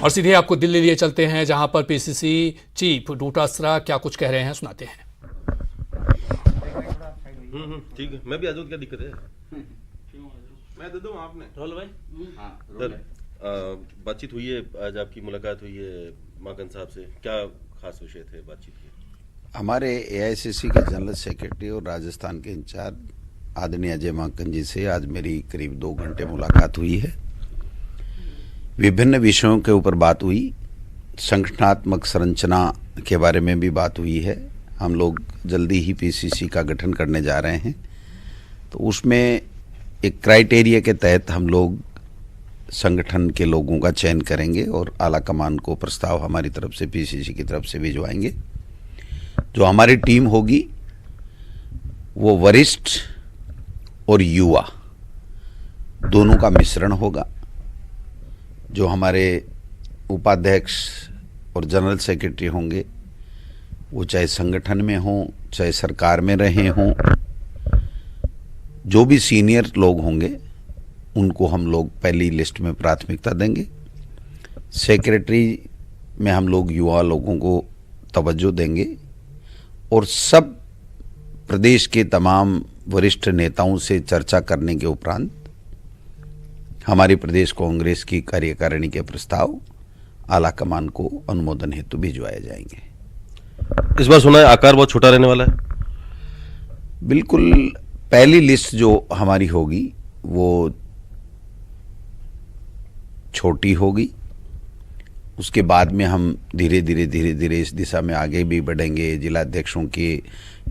और सीधे आपको दिल्ली लिए चलते हैं, जहां पर पीसीसी चीफ डोटासरा क्या कुछ कह रहे हैं, सुनाते हैं। ठीक है, मैं भी आ जाऊँ, क्या दिक्कत है? मैं दे दूँ आपने रोल भाई। सर, बातचीत हुई है, आज आपकी मुलाकात हुई है माकन साहब से, क्या खास विषय थे बातचीत के? हमारे एआईसीसी के जनरल सेक्रेटरी और राजस्थान के इंचार्ज आदरणीय अजय माकन जी से आज मेरी करीब 2 घंटे मुलाकात हुई है। विभिन्न विषयों के ऊपर बात हुई, संगठनात्मक संरचना के बारे में भी बात हुई है। हम लोग जल्दी ही पीसीसी का गठन करने जा रहे हैं, तो उसमें एक क्राइटेरिया के तहत हम लोग संगठन के लोगों का चयन करेंगे और आला कमान को प्रस्ताव हमारी तरफ से पीसीसी की तरफ से भिजवाएंगे। जो हमारी टीम होगी वो वरिष्ठ और युवा दोनों का मिश्रण होगा। जो हमारे उपाध्यक्ष और जनरल सेक्रेटरी होंगे वो चाहे संगठन में हों चाहे सरकार में रहे हों, जो भी सीनियर लोग होंगे उनको हम लोग पहली लिस्ट में प्राथमिकता देंगे। सेक्रेटरी में हम लोग युवा लोगों को तवज्जो देंगे और सब प्रदेश के तमाम वरिष्ठ नेताओं से चर्चा करने के उपरांत हमारी प्रदेश कांग्रेस की कार्यकारिणी के प्रस्ताव आला कमान को अनुमोदन हेतु भिजवाए जाएंगे। इस बार सुना है आकार बहुत छोटा रहने वाला है। बिल्कुल, पहली लिस्ट जो हमारी होगी वो छोटी होगी, उसके बाद में हम धीरे धीरे इस दिशा में आगे भी बढ़ेंगे। जिलाध्यक्षों की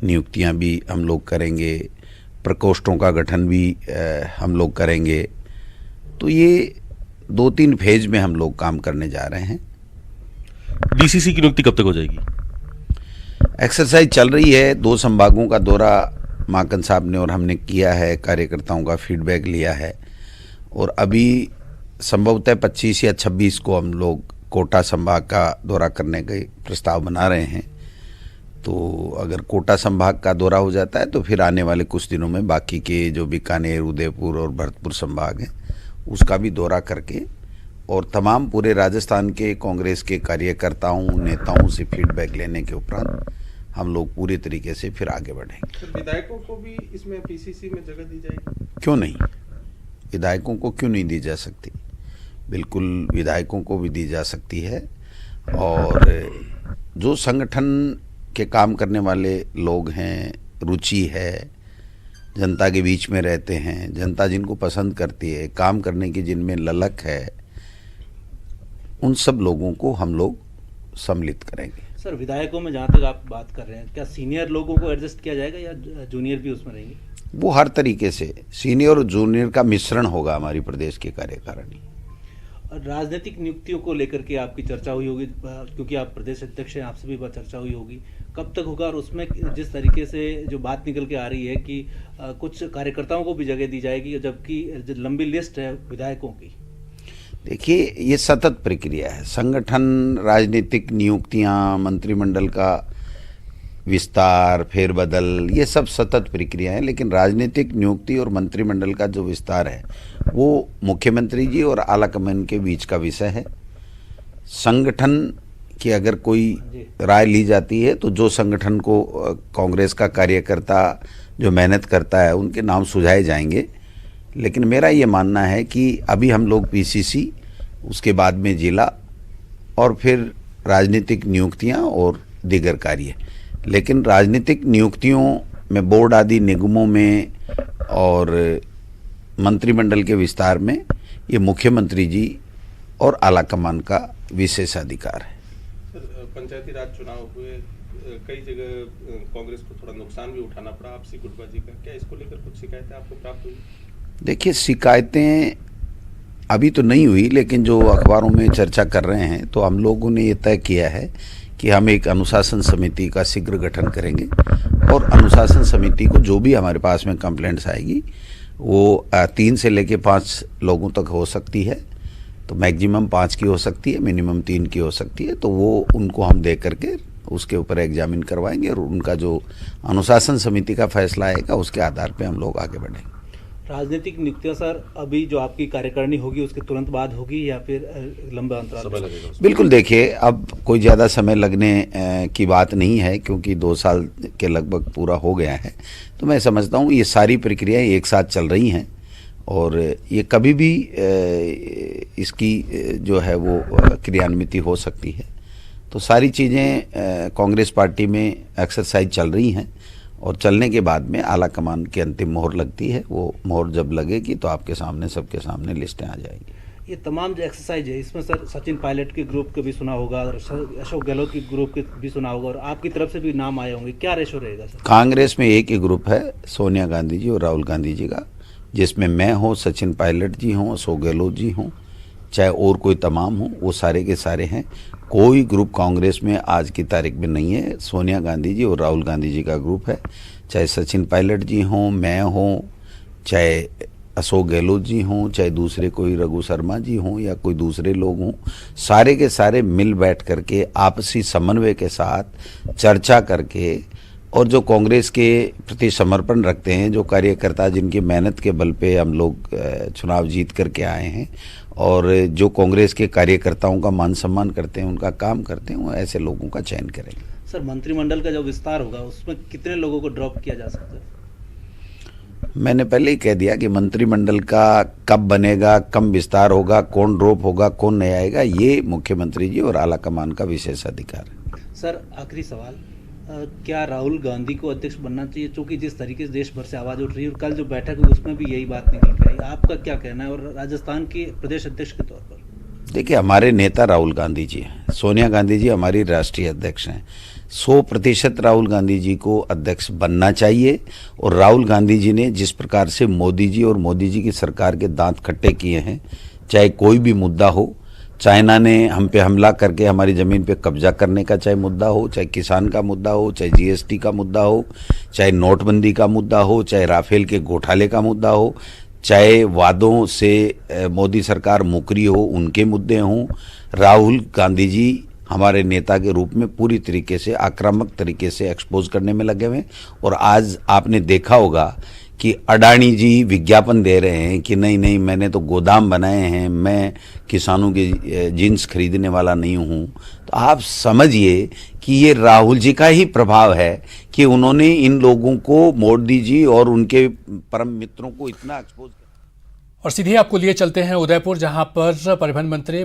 नियुक्तियां भी हम लोग करेंगे, प्रकोष्ठों का गठन भी हम लोग करेंगे। तो ये 2-3 फेज में हम लोग काम करने जा रहे हैं। डीसीसी की नियुक्ति कब तक हो जाएगी? एक्सरसाइज चल रही है, 2 संभागों का दौरा माकन साहब ने और हमने किया है, कार्यकर्ताओं का फीडबैक लिया है और अभी संभवतः 25 या 26 को हम लोग कोटा संभाग का दौरा करने के प्रस्ताव बना रहे हैं। तो अगर कोटा संभाग का दौरा हो जाता है तो फिर आने वाले कुछ दिनों में बाकी के जो बीकानेर, उदयपुर और भरतपुर संभाग हैं उसका भी दौरा करके और तमाम पूरे राजस्थान के कांग्रेस के कार्यकर्ताओं नेताओं से फीडबैक लेने के उपरांत हम लोग पूरी तरीके से फिर आगे बढ़ेंगे। तो विधायकों को भी इसमें पीसीसी में जगह दी जाएगी? क्यों नहीं, विधायकों को क्यों नहीं दी जा सकती? बिल्कुल विधायकों को भी दी जा सकती है। और जो संगठन के काम करने वाले लोग हैं, रुचि है, जनता के बीच में रहते हैं, जनता जिनको पसंद करती है, काम करने की जिनमें ललक है, उन सब लोगों को हम लोग सम्मिलित करेंगे। सर, विधायकों में जहाँ तक आप बात कर रहे हैं, क्या सीनियर लोगों को एडजस्ट किया जाएगा या जूनियर भी उसमें रहेंगे? वो हर तरीके से सीनियर और जूनियर का मिश्रण होगा हमारी प्रदेश की कार्यकारिणी। राजनीतिक नियुक्तियों को लेकर के आपकी चर्चा हुई होगी, क्योंकि आप प्रदेश अध्यक्ष हैं, आपसे भी चर्चा हुई होगी, कब तक होगा? और उसमें जिस तरीके से जो बात निकल के आ रही है कि कुछ कार्यकर्ताओं को भी जगह दी जाएगी, जबकि लंबी लिस्ट है विधायकों की। देखिए, ये सतत प्रक्रिया है। संगठन, राजनीतिक नियुक्तियां, मंत्रिमंडल का विस्तार, फेरबदल, ये सब सतत प्रक्रिया है। लेकिन राजनीतिक नियुक्ति और मंत्रिमंडल का जो विस्तार है वो मुख्यमंत्री जी और आला कमान के बीच का विषय है। संगठन की अगर कोई राय ली जाती है तो जो संगठन को कांग्रेस का कार्यकर्ता जो मेहनत करता है उनके नाम सुझाए जाएंगे। लेकिन मेरा ये मानना है कि अभी हम लोग पीसीसी, उसके बाद में जिला और फिर राजनीतिक नियुक्तियां और दीगर कार्य। लेकिन राजनीतिक नियुक्तियों में, बोर्ड आदि निगमों में और मंत्रिमंडल के विस्तार में ये मुख्यमंत्री जी और आला कमान का विशेषाधिकार है। सर, पंचायती राज चुनाव हुए, कई जगह कांग्रेस को थोड़ा नुकसान भी उठाना पड़ा आपसी गुटबाजी का, क्या इसको लेकर कुछ शिकायतें आपको प्राप्त हुई? देखिए, शिकायतें अभी तो नहीं हुई, लेकिन जो अखबारों में चर्चा कर रहे हैं तो हम लोगों ने ये तय किया है कि हम एक अनुशासन समिति का शीघ्र गठन करेंगे और अनुशासन समिति को जो भी हमारे पास में कंप्लेंट्स आएगी वो 3 से लेके 5 लोगों तक हो सकती है। तो मैक्सिमम 5 की हो सकती है, मिनिमम 3 की हो सकती है। तो वो उनको हम दे करके उसके ऊपर एग्जामिन करवाएंगे और उनका जो अनुशासन समिति का फैसला आएगा उसके आधार पे हम लोग आगे बढ़ेंगे। राजनीतिक नियुक्तियां सर अभी जो आपकी कार्यकारिणी होगी उसके तुरंत बाद होगी या फिर लंबा अंतराल समय लगेगा उसमें? बिल्कुल, देखिए अब कोई ज़्यादा समय लगने की बात नहीं है, क्योंकि 2 साल के लगभग पूरा हो गया है। तो मैं समझता हूँ ये सारी प्रक्रियाएं एक साथ चल रही हैं और ये कभी भी इसकी जो है वो क्रियान्वित हो सकती है। तो सारी चीज़ें कांग्रेस पार्टी में एक्सरसाइज चल रही हैं और चलने के बाद में आला कमान की अंतिम मोहर लगती है। वो मोहर जब लगेगी तो आपके सामने, सबके सामने लिस्टें आ जाएंगी। ये तमाम जो एक्सरसाइज है इसमें सर सचिन पायलट के ग्रुप के भी सुना होगा और अशोक गहलोत के ग्रुप के भी सुना होगा और आपकी तरफ से भी नाम आए होंगे, क्या रेशो रहेगा सर? कांग्रेस में एक ही ग्रुप है, सोनिया गांधी जी और राहुल गांधी जी का, जिसमें मैं हूँ, सचिन पायलट जी हों, अशोक गहलोत जी हों, चाहे और कोई तमाम हो, वो सारे के सारे हैं। कोई ग्रुप कांग्रेस में आज की तारीख में नहीं है। सोनिया गांधी जी और राहुल गांधी जी का ग्रुप है। चाहे सचिन पायलट जी हों, मैं हों, चाहे अशोक गहलोत जी हों, चाहे दूसरे कोई रघु शर्मा जी हों या कोई दूसरे लोग हों, सारे के सारे मिल बैठ करके आपसी समन्वय के साथ चर्चा करके और जो कांग्रेस के प्रति समर्पण रखते हैं, जो कार्यकर्ता जिनकी मेहनत के बल पे हम लोग चुनाव जीत करके आए हैं और जो कांग्रेस के कार्यकर्ताओं का मान सम्मान करते हैं, उनका काम करते हैं, वो ऐसे लोगों का चयन करेंगे। सर मंत्रिमंडल का जो विस्तार होगा उसमें कितने लोगों को ड्रॉप किया जा सकता है? मैंने पहले ही कह दिया कि मंत्रिमंडल का कब बनेगा, कब विस्तार होगा, कौन ड्रॉप होगा, कौन नहीं आएगा, ये मुख्यमंत्री जी और आला कमान का विशेष अधिकार है। सर आखिरी सवाल, क्या राहुल गांधी को अध्यक्ष बनना चाहिए, क्योंकि जिस तरीके से देश भर से आवाज़ उठ रही है और कल जो बैठक हुई उसमें भी यही बात निकल के आई, आपका क्या कहना है और राजस्थान के प्रदेश अध्यक्ष के तौर पर? देखिए, हमारे नेता राहुल गांधी जी हैं, सोनिया गांधी जी हमारी राष्ट्रीय अध्यक्ष हैं। 100% राहुल गांधी जी को अध्यक्ष बनना चाहिए और राहुल गांधी जी ने जिस प्रकार से मोदी जी और मोदी जी की सरकार के दांत खट्टे किए हैं, चाहे कोई भी मुद्दा हो, चाइना ने हम पे हमला करके हमारी ज़मीन पे कब्जा करने का चाहे मुद्दा हो, चाहे किसान का मुद्दा हो, चाहे जीएसटी का मुद्दा हो, चाहे नोटबंदी का मुद्दा हो, चाहे राफेल के घोटाले का मुद्दा हो, चाहे वादों से मोदी सरकार मुकरी हो, उनके मुद्दे हों, राहुल गांधी जी हमारे नेता के रूप में पूरी तरीके से आक्रामक तरीके से एक्सपोज करने में लगे हुए। और आज आपने देखा होगा कि अडानी जी विज्ञापन दे रहे हैं कि नहीं नहीं, मैंने तो गोदाम बनाए हैं, मैं किसानों की जीन्स खरीदने वाला नहीं हूँ। तो आप समझिए कि ये राहुल जी का ही प्रभाव है कि उन्होंने इन लोगों को, मोदी जी और उनके परम मित्रों को इतना एक्सपोज। और सीधे आपको लिए चलते हैं उदयपुर, जहां पर परिवहन मंत्री